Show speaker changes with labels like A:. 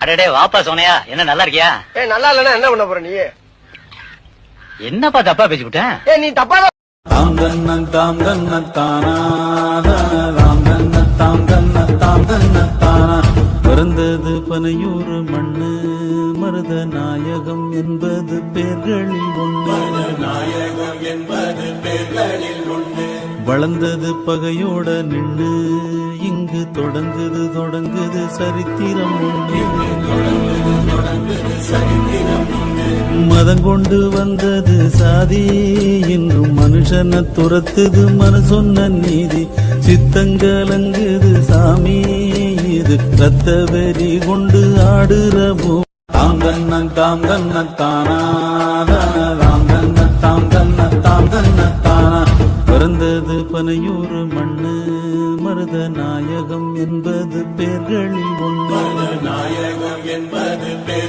A: அடடே வாப்பா சோனையா, என்ன நல்லா இருக்கியா?
B: நல்லா இல்லன்னா என்ன பண்ண போற நீ?
A: என்னப்பா தப்பா பேசிவிட்டேன்?
B: நீ தப்பா
C: பிறந்தது பனையூறு மண்ணு, மருத நாயகம் என்பது பேர்களில் ஒன்று. வளர்ந்தது பகையோட நின்று, இங்கு தொடங்குது சரித்திரம் ஒன்று. மதம் கொண்டு வந்தது சாதி, இன்றும் மனுஷனை துரத்துது மனு சொன்ன நீதி. சித்தங்கலங்குது சாமி, இது ரத்த வெறி கொண்டு ஆடுற பூ. தாம் கண்ண தாம் கண்ண தானா, தாம் கண்ண தாம் கண்ண தாம் கண்ண தானா. பிறந்தது பனையூறு மண்ணு, மருத நாயகம் என்பது பேர்களில் ஒன்று.